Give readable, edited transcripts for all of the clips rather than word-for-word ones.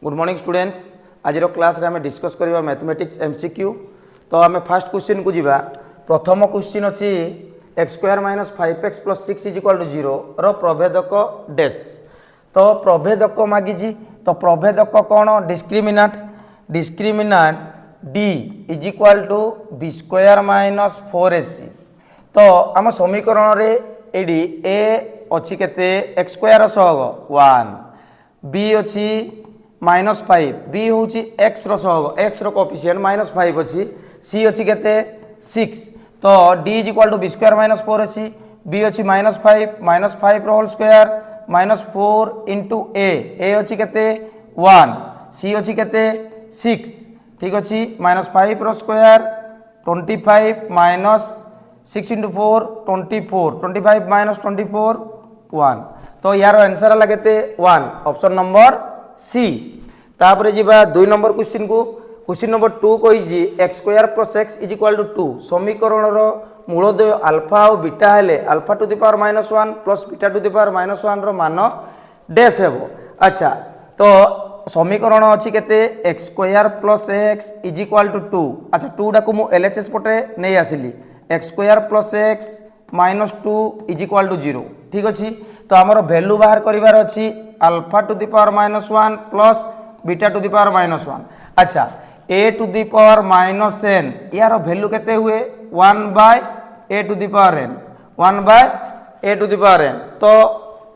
Good morning students. आज class रे हमें डिस्कस करबा मैथमेटिक्स एमसीक्यू। तो आम फर्स्ट क्वेश्चन को जीवा। प्रथम क्वेश्चन अच्छी x square minus 5x plus 6 is equal to 0 रो प्रभेदक डैश। तो प्रभेदक मागिजी। तो प्रभेदक कौन? Discriminant. Discriminant d is equal to b square minus 4ac। तो आम समीकरण रे एडी a अच्छी केते एक्स स्क्वायर सहग 1, b अच्छी -5, b हूँ एक्स रहग एक्स कोफिशिएंट -5 अच्छी, c अच्छी केते 6। तो d is equal to b square minus 4ac, b अच्छी -5 होल स्क्वायर -4 इंटू a अच्छी केते 1, c अच्छी केते 6। ठीक अच्छी -5 रो स्क्वायर 25 माइनस 6 इंटू 4 24, 25 माइनस 24 1। तो यार आंसर है केते 1, ऑप्शन नंबर सी। तापर जीवा 2 नंबर क्वेश्चन को। क्वेश्चन नंबर 2 कही x square plus x is equal to 2 समीकरण मूलद्वय अल्फा और बीटा हेले alpha to the power -1 plus beta to the power -1 रो मान डैश हेबो। अच्छा, तो समीकरण अच्छी केते x square plus x is equal to 2। अच्छा, 2 डाकू मु एलएचएस पटे नहीं आसिली। X square plus x -2 is equal to 0। ठीक अच्छी। तो आमर वैल्यू बाहर करिवार अच्छी alpha to the power -1 plus beta to the power -1। अच्छा, a to the power -n यार वैल्यू केते हुए 1/a to the power n, 1/a to the power n। तो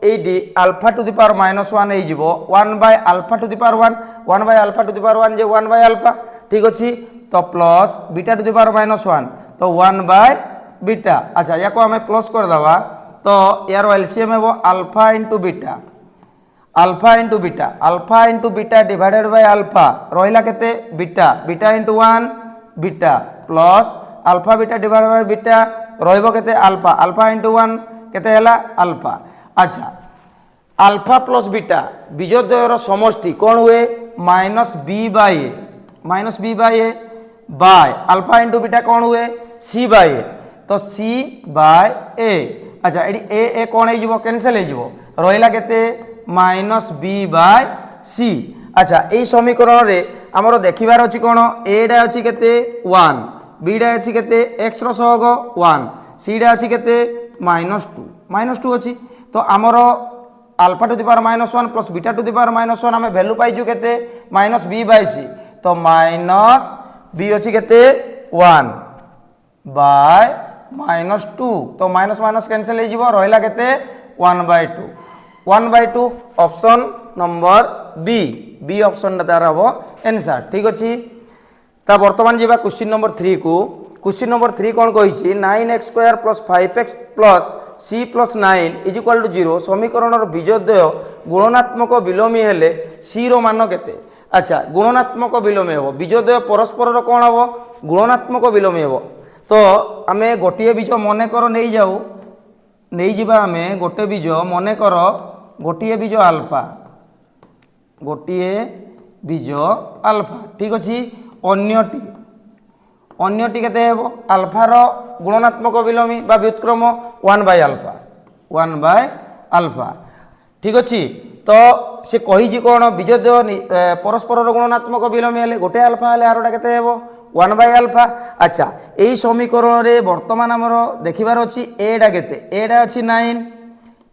एडी अल्फा टू द पावर -1 हो जिवो 1/अल्फा टू द पावर 1, 1/अल्फा टू द पावर 1 जे 1/अल्फा। ठीक अच्छी। तो plus beta to the power -1 तो 1/बीटा। अच्छा, या को हमें प्लस कर दवा। तो यार एलसीएम है alpha into beta, alpha into beta, alpha into beta divided by alpha रहिला केते beta, beta into 1 beta plus alpha beta divided by beta रहिबो केते अल्फा, अल्फा इंटू 1 केते हला अल्फा। अच्छा, अल्फा प्लस बीटा बीजोद्वयर समष्टि कौन हुए -b/a, -b/a by alpha into beta कौन हुए c/a। तो c/a। अच्छा, एडी a कौन हो कैंसिल हो रहिला केते -b/c। अच्छा, यही समीकरण रे हमरो देखिबार अछि कोन a डा अछि केते 1, b डा अछि केते x रो सहग 1, c डा अछि केते -2 अछि। तो हमरो alpha to the power -1 plus beta to the power -1 हमें वैल्यू पाइजु केते -b/c। तो -b अछि केते 1 बाय -2। तो माइनस माइनस कैंसिल हो जिवो रहिला केते 1/2, 1/2 ऑप्शन नंबर बी ऑप्शन तार हम आंसर। ठीक अच्छी। ता वर्तमान जीवा क्वेश्चन नंबर 3 को। क्वेश्चन नंबर 3 कौन कही 9x square plus 5x plus c plus 9 is equal to 0 समीकरण बीजोद्वय गुणनात्मक विलोमी हेले c रो मान केते। अच्छा, गुणनात्मक विलोमी हे बीजोद्वय परस्पर कौन हम गुणनात्मक विलोमी हे। तो आम गोटे बीज मन कर नहीं जाऊ नहीं जीवा आमे गोटे बीज मन कर गोटे बीज अल्फा, गोटे बीज अल्फा। ठीक अच्छी। अन्यटी केते हेबो अल्फार गुणनात्मक विलोमी बा व्युत्क्रम 1/अल्फा, 1/अल्फा। ठीक अच्छी। तो से कही कौन बीजोद्वय परस्पर गुणनात्मक विलोमी हेले गोटे अल्फा हेले आरोटा केते हेबो 1/अल्फा। अच्छा, यही समीकरण रे वर्तमान आमर देखिबार अछि a डा केते, a डा अछि 9,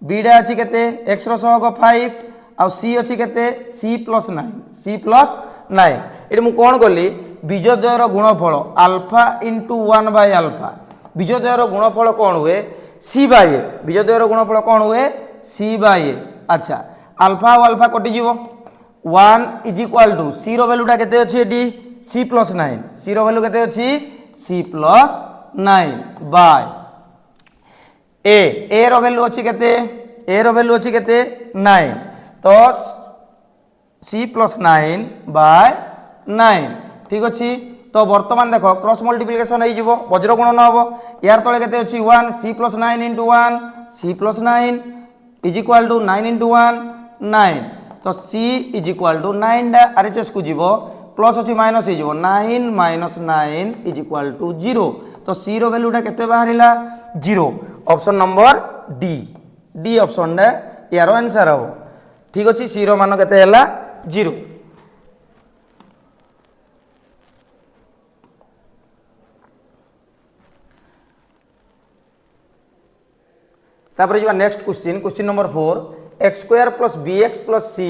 b डा अछि केते x रो सहग 5 आ c अछि केते c plus 9, c plus 9। Eighty मु कोन कली बीजोद्वयर गुणफल अल्फा इंटू 1/अल्फा। बीजोद्वयर गुणफल कौन हुए c/a, बीजोद्वयर गुणफल कौन हुए c/a। अच्छा, अल्फा और अल्फा कटि जीवो 1 इज इक्वल टू c रो वैल्यू डा केते अछि एटी c प्लस 9, c रो वैल्यू केते अछि c प्लस 9 बाय a रो वैल्यू अछि केते, a रो वैल्यू अछि केते 9। तो c प्लस 9 बाय 9। ठीक अच्छी। तो वर्तमान देखो क्रॉस मल्टीप्लिकेशन हो जिवो वज्र गुणन हबो यार तळे केते अछि 1 c plus 9 into 1 c plus 9 is equal to 9 into 1 9। तो c इज इक्वल टू 9 डा आरएचएस को जिवो प्लस अच्छी माइनस हो 9 माइनस 9 इज इक्वल टू 0। तो c रो वैल्यू केते बाहरिला 0। Option number D option day यार आंसर हो। ठीक अच्छी। c रो मान केते हला 0। तापर जो next question number 4 x square plus b x plus c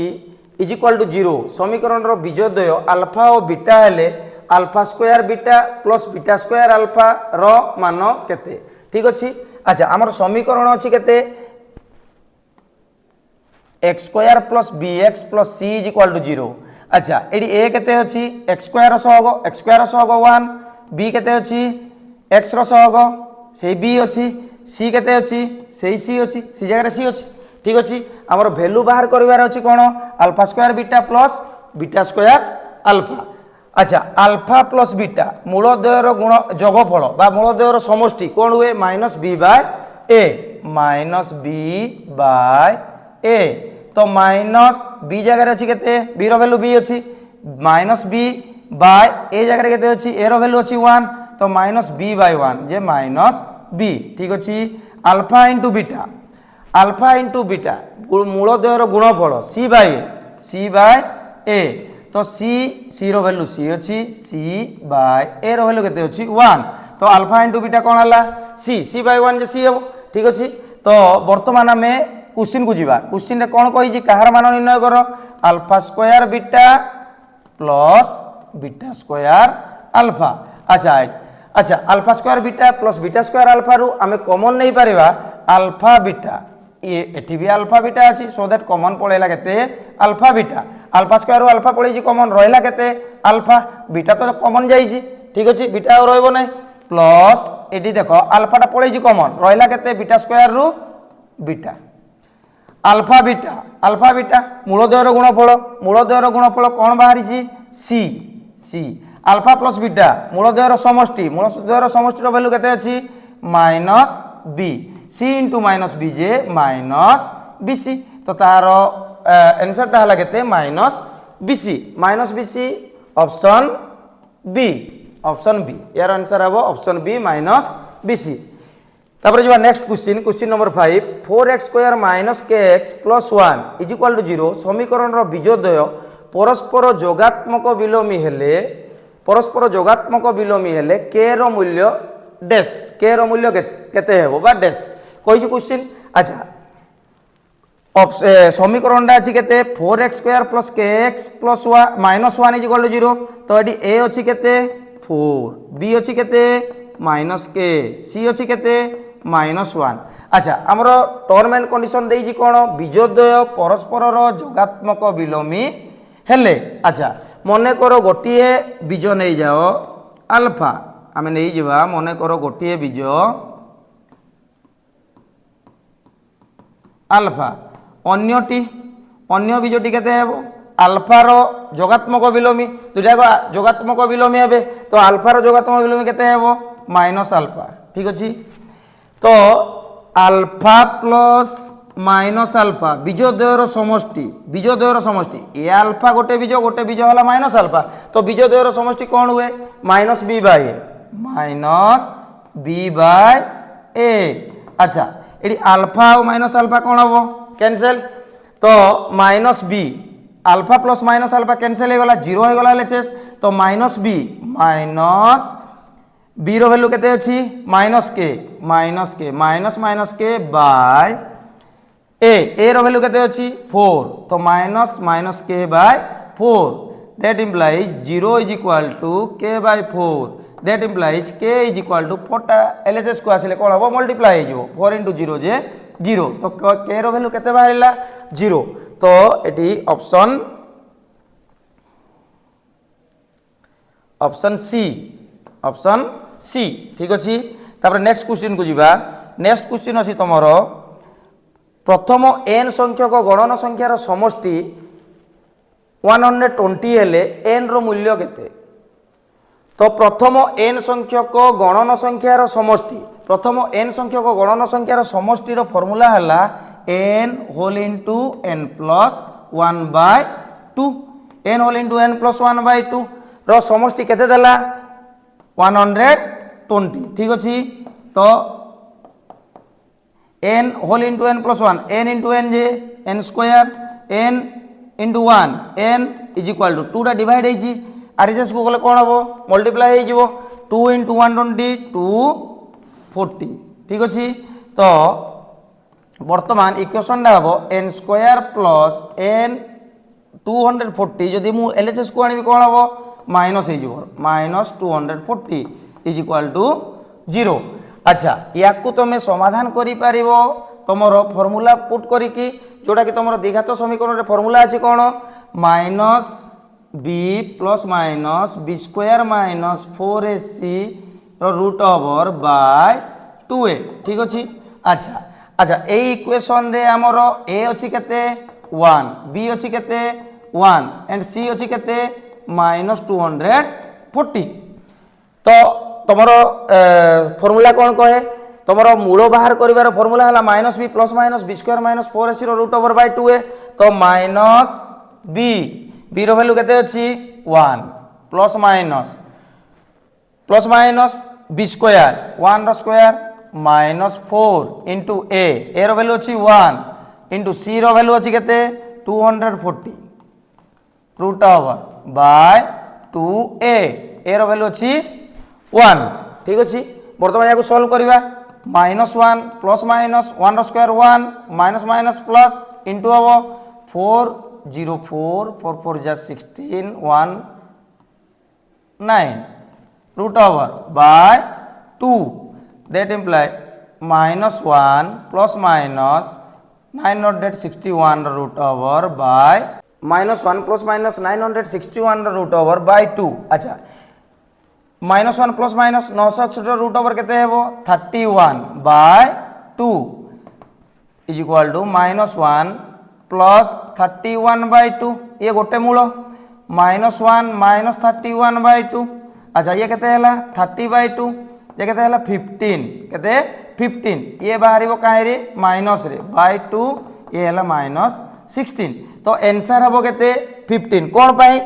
is equal to 0 समीकरण बीजोदय अल्फा और बीटा हेले alpha square beta plus beta square alpha रो मान केते ठीक अच्छी। अच्छा आमर समीकरण अच्छी केते x square plus b x plus c is equal to 0। अच्छा ये ए केते अच्छी एक्स स्क्वायर सहग 1 बी केते अच्छी एक्स सहग से बी अच्छी सी केते अच्छी से सी अच्छी सी जगह सी अच्छी ठीक अच्छी। आमर वैल्यू बाहर करिवार अच्छी कोन alpha square beta plus beta square alpha. अच्छा अल्फा प्लस बीटा मूलद्वयर गुण जोगफल बा मूलद्वयर समष्टि कौन हुए माइनस बी बाय ए तो माइनस बी जगह अच्छी केते बी रो वैल्यू बी अच्छी माइनस बी बाय ए जगह केते अच्छी ए रो वैल्यू अच्छी 1 तो माइनस बी बाय 1 जे माइनस बी ठीक अच्छी। अल्फा इंटू बीटा मूलद्वयर गुणफल सी बाय ए तो सी रो वैल्यू सी अच्छी सी बाय ए रो वैल्यू केते अच्छी 1 तो अल्फा इंटू बीटा कौन हला सी बाय 1 जे सी हे ठीक अच्छी। तो वर्तमान आम क्वेश्चन को जीवा क्वेश्चन रे कौन कही कहार मान निर्णय कर alpha square beta plus beta square alpha. अच्छा alpha square beta plus beta square alpha रु आम कॉमन नहीं पारिबा अल्फा बीटा ये भी अल्फा बीटा अच्छी सो दैट कॉमन पड़ेगा केते अल्फा बीटा अल्फा स्क्वायर रु अल्फा पड़े कॉमन रहा केते अल्फा बीटा तो कॉमन जाइए ठीक अच्छे बीटा रही ना प्लस ये देख अल्फाटा पड़े कॉमन रहा केते बीटा स्क्वायर रु बीटा अल्फा बीटा मूलद्वयर गुणफल कौन बाहरी सी अल्फा प्लस बीटा मूलद्वयर समष्टि वैल्यू केते अच्छी minus b c into minus b जे माइनस बी सी तो तार आंसर टा हला केते minus b c option b यार आंसर हे option b minus b c. तापर जो next question number 5 4x square minus kx plus 1 is equal to 0 समीकरण रो बीजोदय परस्पर जोगात्मक विलोमी हेले k रो मूल्य डैश k रो मूल्य केते हेबो बा डैश कहि क्वेश्चन। अच्छा समीकरण अच्छी केते 4x square plus kx plus 1 minus 1 is equal to 0 तो ये a अच्छी केते 4 b अच्छी केते माइनस k c अच्छी केते माइनस 1। अच्छा आमर टर्म एंड कंडीशन देइछि कोन बीजोदय परस्पर जोगात्मक विलोमी हेले। अच्छा मने करो गोटिए बीज नहीं जाओ अल्फा आमे नहीं जिवा मने करो गोटिए बीज अल्फा अन्य बीजटी केते हेबो अल्फा रो जोगात्मक विलोमी दुटा जोगात्मक विलोमी हेबे तो अल्फा रो जोगात्मक विलोमी केते हेबो माइनस अल्फा ठीक अछि। तो अल्फा प्लस माइनस अल्फा बीजोदयर समष्टि ए अल्फा गोटे बीज वाला माइनस अल्फा तो बीजोदयर समष्टि कौन हुए माइनस बी बाय ए। अच्छा ये अल्फा और माइनस अल्फा कौन हम कैंसल तो minus b alpha plus minus alpha cancel हो गला 0 हो गला एलएचएस तो माइनस बी रो वैल्यू केते अछि माइनस के माइनस के बाय ए रो वैल्यू केते अछि 4 तो minus k by 4 that implies 0 is equal to k by 4 that implies k is equal to 4 LHS को आसिले कोन हो मल्टीप्लाई हो 4 इंटू 0 जे 0 तो के रो वैल्यू केते बाहरिला 0 तो एटी ऑप्शन सी ठीक अच्छी। तापर नेक्स्ट क्वेश्चन को जीवा नेक्स्ट क्वेश्चन अच्छी तुमर प्रथम n संख्यक गणन संख्यार समष्टि 120 हेले n रो मूल्य केते तो प्रथम n संख्यक गणन संख्यार समष्टिर फॉर्मूला हला n whole into n plus 1 by 2 n whole into n plus 1 by 2 रो समष्टि केते देला 120 ठीक अच्छी। तो n whole into n plus 1 n into n जे n square n into 1 n is equal to 2 टा डिवाइड होइछि आरएचएस को गले कोन हबो मल्टीप्लाई हो 2 इंटू 120 240 ठीक अच्छी। तो बर्तमान इक्वेशन टा हम एन स्क्वायर प्लस एन 240 जदि मु एलएचएस को आनी कौन हम माइनस हो माइनस 240 इज इक्वाल टू 0। अच्छा या तुम समाधान कर तुम फर्मूला पुट करिकी जोटा कि तुम द्विघात समीकरण फर्मूला अच्छे कौन minus b plus minus b square minus 4ac root over by 2a ठीक अच्छे। अच्छा अच्छा ये इक्वेशन रे आमर ए अच्छी केते 1 बी अच्छी केते 1 एंड सी अच्छी केते माइनस 240 तो तुमर फर्मूला कौन कहे तुम मूल बाहर कर फर्मूला है minus b plus minus b square minus 4ac root over by 2a तो माइनस बी बी वैल्यू केते अच्छी 1 plus minus b square 1 square minus 4 into a रो वैल्यू अच्छी 1 इंटू सी रो वैल्यू अच्छी केते 240 root over by 2a a रो value अच्छी 1 ठीक अच्छे। बर्तमान या सॉल्व करवा minus 1 plus minus 1 square 1 minus minus plus into हम 4 0 4 4 4 जा 16 1 9 root over by 2 that implies minus 1 plus minus 961 root over by minus 1 plus minus 961 root over by 2। अच्छा minus 1 plus minus 961 root over केते हेबो 31 by 2 is equal to minus 1 plus 31 by 2 ये गोटे मूल minus 1 minus 31 by 2। अच्छा ये केते हैला 30 बाय 2 ये केते हैला 15 केते 15 ये बाहरिबो काहेरे माइनस रे बाय 2 ये हैला माइनस 16 तो आंसर हबो केते 15 कोन पाई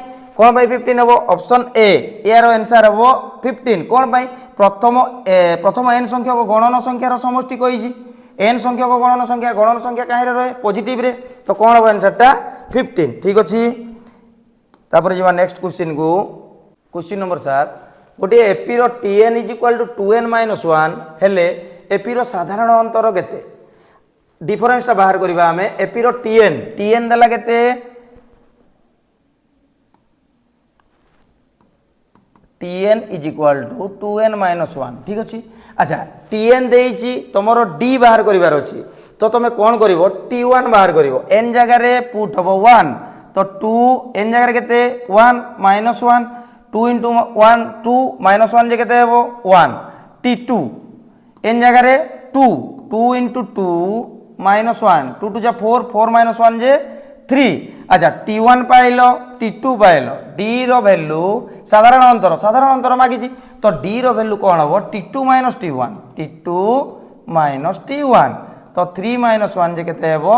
15 हम ऑप्शन ए यार आंसर हम 15 कौन पाई प्रथम एन संख्या को गणन संख्यार समष्टि कही एन संख्या को गणन संख्या कहीं रहे पॉजिटिव रे तो कौन हम आंसर टा 15 ठीक अच्छे। तापर जी नेक्स्ट क्वेश्चन को क्वेश्चन नंबर 7 गोटे एपी रो tn is equal to 2n minus 1 हेले एपी रो साधारण अंतर केते डिफरेंस टा बाहर करबा हमें एपी रो tn देला केते tn is equal to 2n minus 1 ठीक अच्छे। अच्छा tn देइछि तुमरो d बाहर करिवार अछि तो तुम कौन करिवो t1 बाहर करिवो n जगह रे पुट हबो 1 तो 2 n जगह रे केते 1 माइनस 1 2 इंटू 1 2 माइनस 1 जे केते हबो 1 t2 n जगह रे 2 2 इंटू 2 माइनस 1 2 2 जा 4 4 माइनस 1 जे 3। अच्छा t1 pilo t2 pilo d रो वैल्यू साधारण अंतर मागिछि तो d रो वैल्यू कौन हो t2 माइनस t1 तो 3 माइनस 1 जे केते हेबो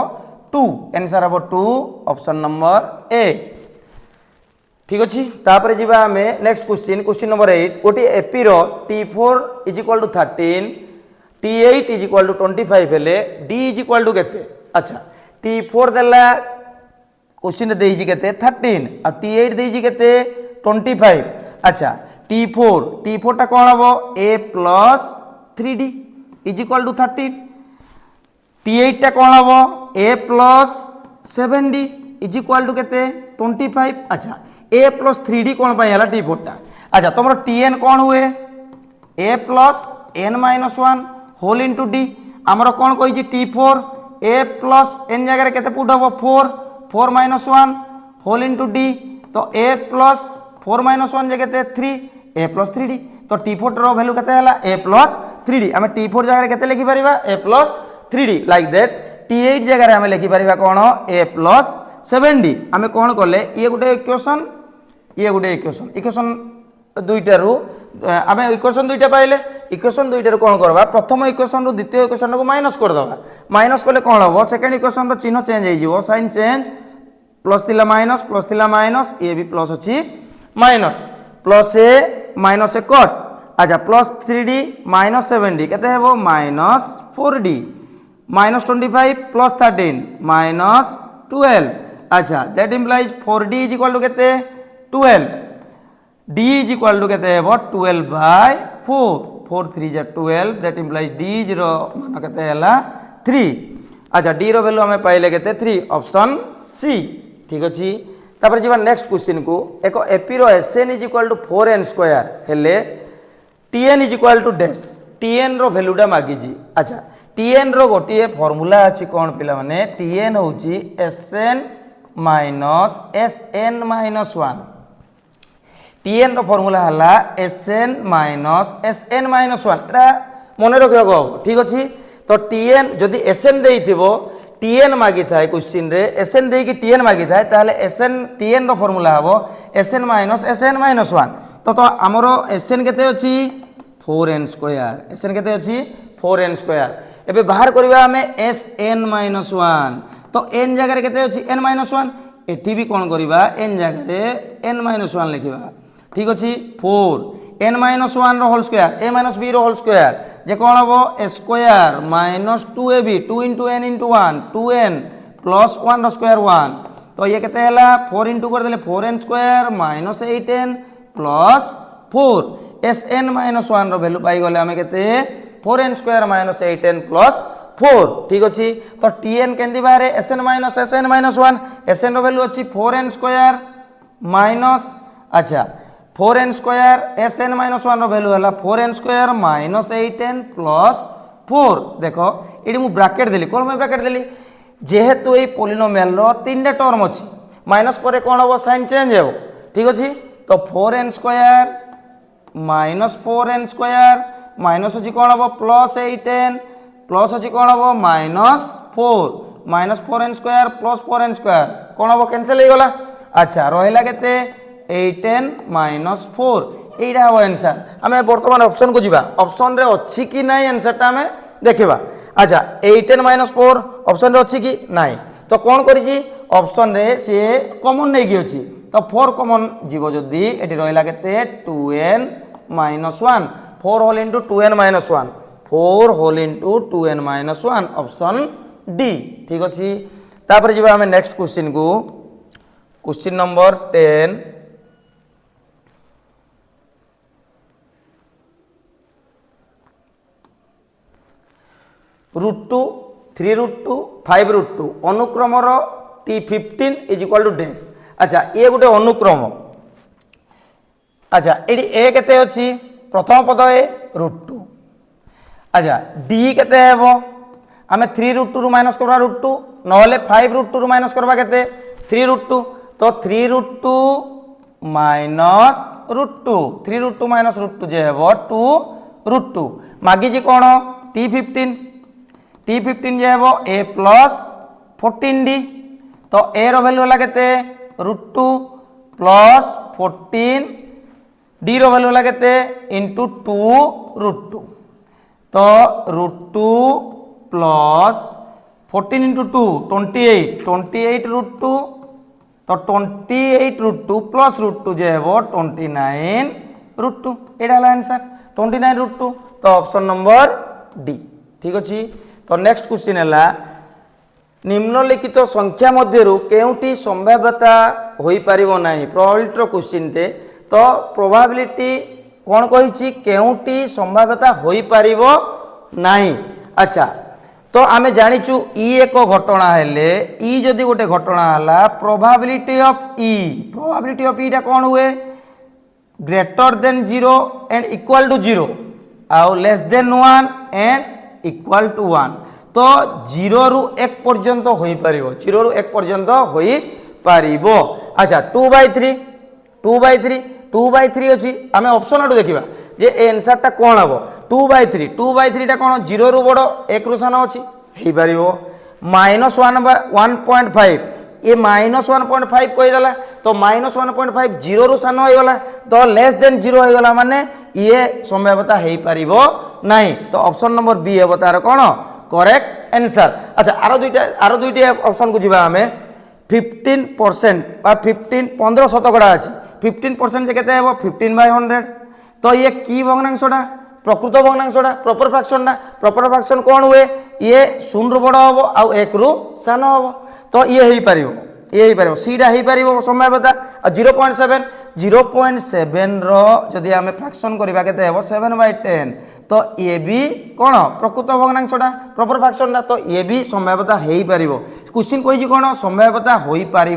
2 आंसर हेबो 2 ऑप्शन नंबर ए ठीक अछि। तापर जिबा हमें नेक्स्ट क्वेश्चन नंबर 8 गोटे एपी रो t4 is equal to 13 t8 is equal to 25 हेले d इज इक्वल टू केते। अच्छा t4 देला क्वेश्चन देइछि केते 13 आ t8 देइछि केते 25। अच्छा t4 टा कोन हबो a plus 3d is equal to 13 t8 टा कोन हबो a plus 7d is equal to केते 25। अच्छा a प्लस 3d कोन पय हला t4 टा। अच्छा तमरो tn कोन हुए a plus n minus 1 whole into d हमरो कोन कहिछि t4 a प्लस n जगह रे केते पुट हबो 4 माइनस 1 होल इंटू डी तो a प्लस 4 माइनस 1 जगह 3 a प्लस 3d तो t4 रो वैल्यू केते हला a प्लस 3d हमें t4 जगह केते लिखि परिबा a plus 3d like that t8 जगह हमें लिखि परिबा कोन a प्लस 7d हमें कोन करले ये गुटे इक्वेशन दुईटा रु हमें इक्वेशन दुईटा पाइले इक्वेशन दुईटा रु कोन करबा प्रथम इक्वेशन रु द्वितीय इक्वेशन को माइनस कर दबा माइनस करले कोन होबो सेकंड इक्वेशन रो चिन्ह चेंज हो जिवो साइन चेंज प्लस थिला माइनस ये भी प्लस अच्छी माइनस प्लस ए माइनस ए कट। अच्छा प्लस 3d माइनस 7d केते हेबो minus 4d minus 25 plus 13 minus 12। अच्छा that implies 4d is equal to केते 12 d इज इक्वल टू केते हेबो 12 बाय 4 4 3 जा 12 दैट इंप्लाइज d रो मान केते हला 3। अच्छा डी रो वैल्यू आम पाइले के 3 ऑप्शन सी ठीक अच्छे। तापर जी नेक्स्ट क्वेश्चन को एक एपी रो SN is equal to 4n square हेले TN is equal to dash TN रो वैल्यूटा मागिजी। अच्छा टीएन रो गोटे फॉर्मूला अच्छी कौन पिला माने टीएन होची SN minus SN minus 1 TN रो फॉर्मूला हला एसएन माइनस एसएन माइनस 1 एटा मन रखिया को ठीक अच्छे। तो टीएन जदि एसएन देइथिबो टीएन मागी थाए क्वेश्चन रे एसएन दे कि टीएन मागी थाए ताले एसएन टीएन रो फॉर्मूला हबो एसएन माइनस एसएन माइनस 1 तो हमरो एसएन केते अछि 4n स्क्वायर एसएन केते अछि 4n स्क्वायर एबे बाहर करबा हमें एसएन माइनस 1 तो एन जगह रे केते अछि n माइनस 1 एठी भी कोन करबा एन जगह रे n माइनस 1 लिखिबा ठीक अछि 4 n माइनस 1 रो whole square a minus b रो होल स्क्वायर जे कोन हबो a square minus 2ab 2 into n into 1 2n plus 1 रो स्क्वायर 1 तो ये केते हला 4 into कर देले 4n square minus 8n plus 4 sn minus 1 रो वैल्यू पाई गले हमें केते 4n square minus 8n plus 4 ठीक अछि। तो tn केंदी बारे sn माइनस 1 sn रो वैल्यू अछि 4n स्क्वायर माइनस अच्छा 4n स्क्वायर एसएन माइनस 1 रो वैल्यू हला 4n square minus 8n plus 4 देखो एडी मु ब्रैकेट देली कोन में ब्रैकेट देली जेहेतु ए पॉलिनोमियल रो तीन टर्म अछि माइनस परे कोन हो साइन चेंज हेबो ठीक अछि। तो 4n square minus 4n square minus अछि कोन हो प्लस 8n प्लस अछि कोन हो minus 4n square plus 4n square कोन हो कैंसिल हे गला। अच्छा रहला केते 8n माइनस 4 एटा हो आंसर हमें वर्तमान ऑप्शन को जीवा ऑप्शन रे अछि कि नाही आंसर ता हमें देखिबा। अच्छा 8n माइनस 4 ऑप्शन रे अछि कि नाही तो कोन करि जी ऑप्शन रे से कॉमन नै कि अछि तो 4 कॉमन जीवो जदी एटी रहला केते 2n minus 1 4 whole into 2n minus 1 4 whole into 2n minus 1 option D ठीक अछि। तापर जीवा हमें नेक्स्ट क्वेश्चन को क्वेश्चन नंबर 10 √2 3√2 5√2 अनुक्रम रो t15 is equal to dash. अच्छा ये गोटे अनुक्रम अच्छा एडी ए केते अछि प्रथम पद ए √2 अच्छा डी केते हेबो हमें 3√2 रु माइनस करबा √2 नहले 5√2 रु माइनस करबा केते 3√2 तो 3√2 माइनस √2 3√2 माइनस √2 जे हेबो 2√2 मागी जी कोन t15 जे हेबो a प्लस 14d तो a रो वैल्यू होला केते √2 प्लस 14 d रो वैल्यू होला केते इनटू 2√2 तो √2 प्लस 14 into 2 28 √2 तो 28 √2 प्लस √2 जे हेबो 29 √2 एडा हला आंसर 29 √2 तो ऑप्शन नंबर डी ठीक अछि। तो नेक्स्ट क्वेश्चन है निम्नलिखित संख्या मध्यरु केउटी संभाव्यता होई परिबो नाही प्रोबेबिलिटी रो क्वेश्चन टे तो प्रोबेबिलिटी कोन कहिछि केउटी संभाव्यता होई परिबो नाही। अच्छा तो आमे जानिचु ई एक घटना हेले ई जदी गोटे घटना हला प्रोबेबिलिटी ऑफ ई टा कोन हुए greater than 0 and equal to 0 आउ less than 1 and equal to 1 तो 0 रु 1 पर्यंत होई परिबो 0 रु 1 पर्यंत होई परिबो। अच्छा 2/3 अछि हमें ऑप्शन आडू देखिबा जे आंसर ता कोन हबो 2/3 ता कोन 0 रु बडो 1 रु सान अछि हेई परिबो -1/1.5 ए -1.5 कोइ दला तो -1.5 0 रु सान होई गला तो लेस देन 0 होई गला माने ये संभाव्यता हेई परिबो नाही तो ऑप्शन नंबर बी हेबो तार कोन करेक्ट आंसर। अच्छा आरो दुईटा ऑप्शन को जीवा हमें 15% बा 15% अछि 15% जे केते हेबो 15/100 तो ये की भग्नांशटा प्रकृत भग्नांशटा प्रॉपर फ्रैक्शन कोन हुए ये 0 रु बड़ हबो आ 1 रु सान हबो तो ये हेई परिबो ये हो पार सीटा हो पार संभाव्यता 0.7 0.7 रदि आम फ्राक्शन करवा के 7/10 तो ये भी कौन प्रकृत भग्नांशटा प्रॉपर फ्रैक्शनटा तो ये भी संभाव्यता हो पार क्वेश्चन कही कौन संभाव्यता हो पार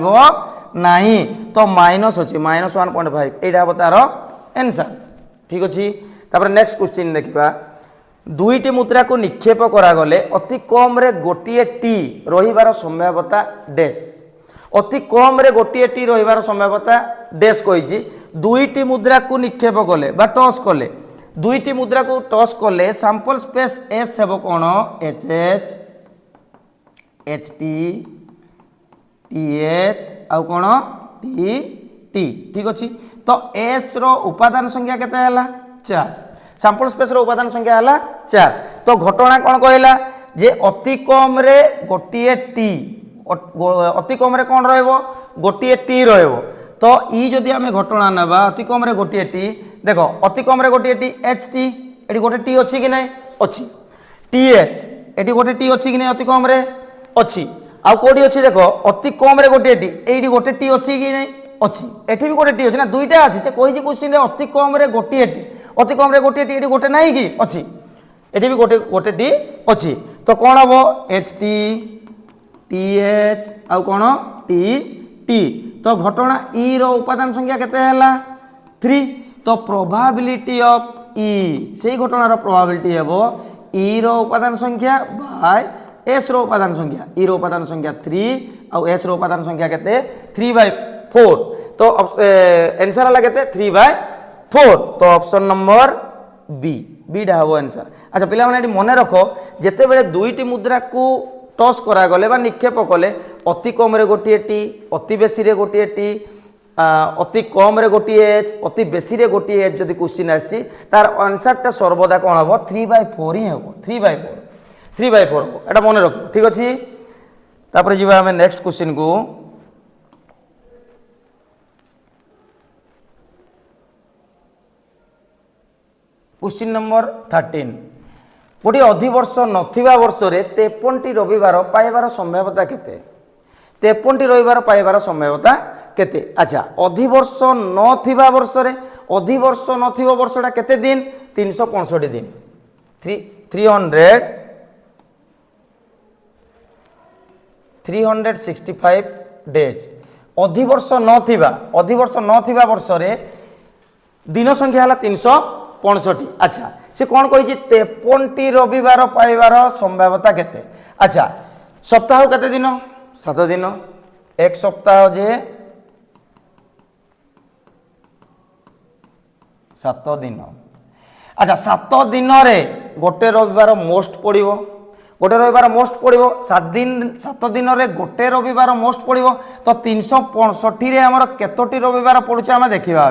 नहीं तो माइनस अच्छी -1.5 यहाँ हम तार आंसर ठीक अच्छे। तापर नेक्स्ट क्वेश्चन देखा दुईटी मुद्रा को निक्षेप करागले अति कम रे गोटे टी रहिबार संभाव्यता डैश अति कम रे गोटे टी रहिबार संभाव्यता डैश कही दुईटी मुद्रा को निक्षेप कले बा टॉस कले दुईटी मुद्रा को टॉस कले सैंपल स्पेस एस हेबो कोन H H H T T H आउ कोन टी टी ठीक अच्छे। तो एस रो उपादान संख्या केते हला 4 सैंपल स्पेस रो उपादान संख्या हला 4 तो घटना कौन कहला जे अति कम रे गोटे टी अति कम रे कौन रहइबो गोटे टी रहइबो तो ई जदि आमे घटना नबा अति कम रे गोटे टी देखो अति कम रे गोटे टी एच टी एटी गोटे टी अछि कि नै अछि टी एच एटी गोटे टी अछि कि नै अति कम रे अछि आ कोडी अछि देखो अति कम रे गोटे टी एटी गोटे टी अछि कि नै अछि एठी भी गोटे टी अछि ना दुईटा अछि से कहि जे क्वेश्चन रे अति कम रे गोटे टी अति कम रे गोटे टी एटी गोटे नाही कि अछि एठी भी गोटे गोटे टी अछि तो कोन हबो एच टी टी एच आ कोन टी टी तो घटना ई रो उपादान संख्या केते हला 3 तो प्रोबेबिलिटी ऑफ ई सेही घटना रो प्रोबेबिलिटी हेबो ई रो उपादान संख्या बाय एस रो उपादान संख्या ई रो उपादान संख्या 3 और एस रो उपादान संख्या केते 3/4 तो आंसर हला केते 3/4 तो ऑप्शन नंबर बी बीटा हबो आंसर। अच्छा पिला माने मन रखो जेते बेले दुईटी मुद्रा को टॉस करा गले बा निक्षेप कले अति कम रे गोटे टी अति बेसी रे गोटे टी अति कम रे गोटे एच अति बेसी रे गोटे एच जदि क्वेश्चन आछि तार आंसरटा सर्वदा कोन हबो 3/4 ही हबो 3/4 हबो एटा मन रखो ठीक अछि। तापर जीवा हमें नेक्स्ट क्वेश्चन को क्वेश्चन नंबर 13 गोटे अधिवर्ष नथिबा वर्ष रे 53टी रविवार पाइबार संभाव्यता केते 53टी रविवार पाइबार संभाव्यता केते। अच्छा अधिवर्ष नथिबा वर्ष रे अधिवर्ष नथिबा वर्षटा केते दिन 365 दिन 365 डेज अधिवर्ष नथिबा वर्ष रे दिन संख्या हला 365। अच्छा से कौन कही 53टी रविवार पाइबार संभाव्यता केते। अच्छा सप्ताह केते दिन 7 दिन एक सप्ताह जे 7 दिन। अच्छा 7 दिन रे गोटे रविवार मोस्ट पड़िबो गोटे रविवार मोस्ट पड़िबो 7 दिन रे गोटे रविवार मोस्ट पड़िबो तो 365 रे हमर केतोटी रविवार पड़ुछ हम देखिबा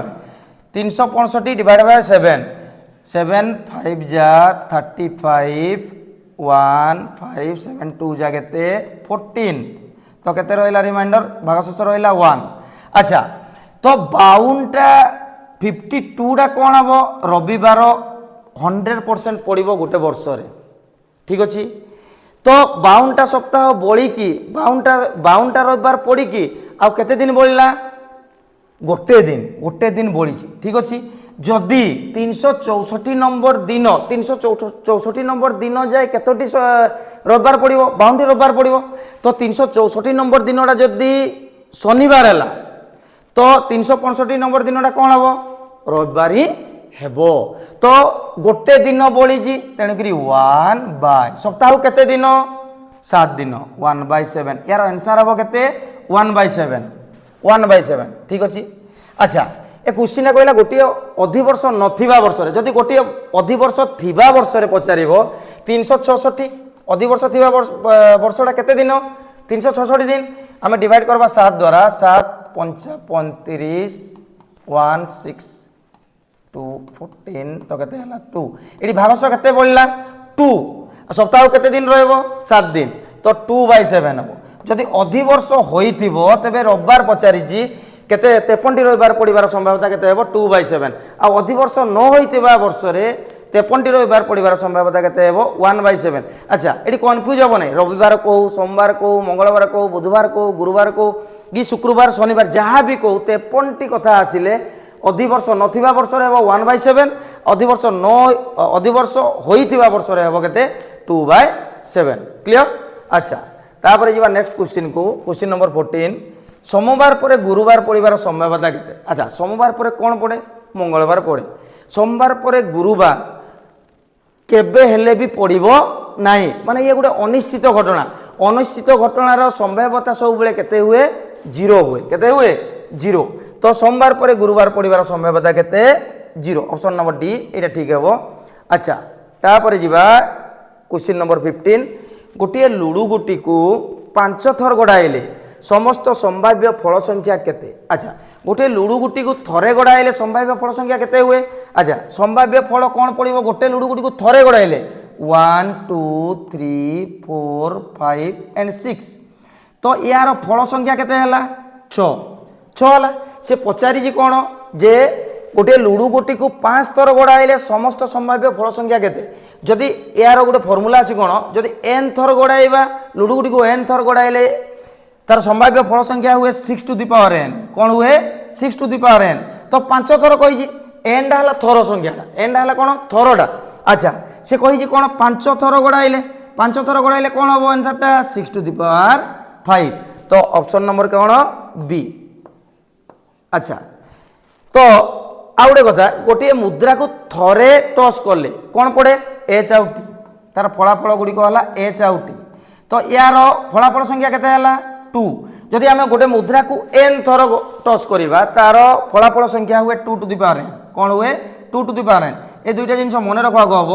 365 डिवाइड बाय 7 5 जा 35 1 5 7 2 जा केते 14 तो केते रहला रिमाइंडर भागशेष रहला 1। अच्छा तो 52टा 52 टा कोन हबो रविवार 100% पड़िबो गोटे वर्ष रे ठीक अछि। तो 52टा सप्ताह बोली की 52टा रविवार पड़ी की आ केते दिन बोलला गोटे दिन बोली ठीक अछि। जदि 364 नंबर दिन 364 नंबर दिन जाए केतोटी रविवार पड़िबो 52 रविवार पड़िबो तो 364 नंबर दिनटा जदि शनिवार हैला तो 365 नंबर दिनटा कोन हबो रविवार ही हेबो। तो गोटे दिन बोली जी तेणु करी 1 बाय सप्ताह केते दिन 7 दिन 1/7 यार आंसर हबो केते 1/7 ठीक अछि। अच्छा ए क्वेश्चन कहला गोटे अधिवर्ष नथिबा वर्ष रे जदि गोटे अधिवर्ष थिबा वर्ष रे पचारिबो 366 अधिवर्ष थिबा वर्षटा केते दिन 366 दिन आमे डिवाइड करबा 7 द्वारा 7 5 35 1 6 2 14 तो केते हला 2 एडी भागश केते बोलला 2 सप्ताह केते दिन रहइबो 7 दिन तो 2/7 हबो। जदि अधिवर्ष होइथिबो तबे रविवार पचारि जी केते 53टी रविवार पड़िबार संभावना केते हेबो 2/7 आ अधिवर्ष न होइथिबा वर्ष रे 53 रविवार पड़ार संभाव्यता केते हेबो 1/7। अच्छा ये कन्फ्यूज हम ना रविवार कहू सोमवार कहू मंगलवार कहू बुधवार कहू गुरुवार कहू कि शुक्रवार शनिवार जहाँ भी कहू 53 कथा आसिले अधिवर्ष नथिबा वर्ष रे हेबो 1/7 अधिवर्ष न अधिवर्ष होइतिबा वर्ष रे हेबो केते 2/7 क्लियर। अच्छा तापर जीवा नेक्स्ट क्वेश्चन को क्वेश्चन नंबर 14 सोमवार पर गुरुवार पड़ार संभाव्यता केते। अच्छा सोमवार पर कौन पड़े मंगलवार पड़े सोमवार पर गुरुवार केबे हेले भी पड़िबो नाही माने ये गोटे अनिश्चित घटना अनिश्चित घटनार संभाव्यता सब बेले केते हुए 0 हुए केते हुए 0 तो सोमवार पर गुरुवार पड़ार संभाव्यता केते 0 ऑप्शन नंबर डी एटा ठीक हेबो। अच्छा तापर जीवा क्वेश्चन नंबर 15 गोटे लुडु गुटी को 5 थर गड़ाइले समस्त संभाव्य फल संख्या केते। अच्छा गोटे लुडु गुटी को थरे गड़ाइले संभाव्य फल संख्या केते हुए। अच्छा संभाव्य फल कौन पड़िबो गोटे लुडु गुटी को थरे गड़ाइले 1 2 3 4 5 एंड 6 तो यार फल संख्या केते हला 6 हला से पचारि जी कोन जे गोटे लुडु गोटी को 5 थर गड़ाइले समस्त संभाव्य फल संख्या केते जदि यार गोटे फॉर्मूला अछि कोन जदि n थर गड़ाइबा लुडु गोटी को n थर गड़ाइले तार संभाव्य फल संख्या हुए 6 टू द पावर n कौन हुए 6 टू द पावर n तो 5 थर कही n डा हला थर संख्या n डा हला कोन थरटा। अच्छा से कही कोन 5 थर गड़ाइले कौन हम आंसर टा 6 टू द पावर 5 तो ऑप्शन नंबर कौन बी। अच्छा तो आउ गोटे कथा गोटे मुद्रा को थरे टॉस कले कौन पड़े एच आउ टी तार फलाफल गुड़िक है एच आउ टी तो यार फलाफल संख्या केते हला 2 जदि आम गोटे मुद्रा को n थर टॉस करवा तार फलाफल संख्या हुए 2 टू द पावर n कौन हुए 2 टू द पावर n ए दुईटा जिन मन रखा हम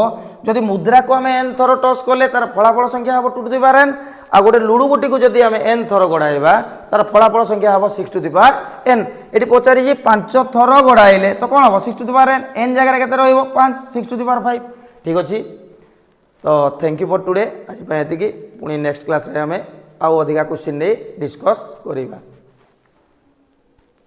जदि मुद्रा को आम n थर टॉस कले तार फलाफल संख्या हम 2 टू द पावर n आ गोटे लुडु गोटी को जदि आम n थर गड़ाइबा तार फलाफल संख्या हम 6 टू द पावर n ये पचारि 5 थर गड़ाइले तो कौन हम 6 टू द पावर n जगह केते रहइबो 5 6 टू द पावर 5 ठीक अच्छे। तो थैंक यू फॉर टुडे आज पुणी नेक्स्ट क्लास रे हमें आउ अधिका क्वेश्चन नहीं डिस्कस करिबा।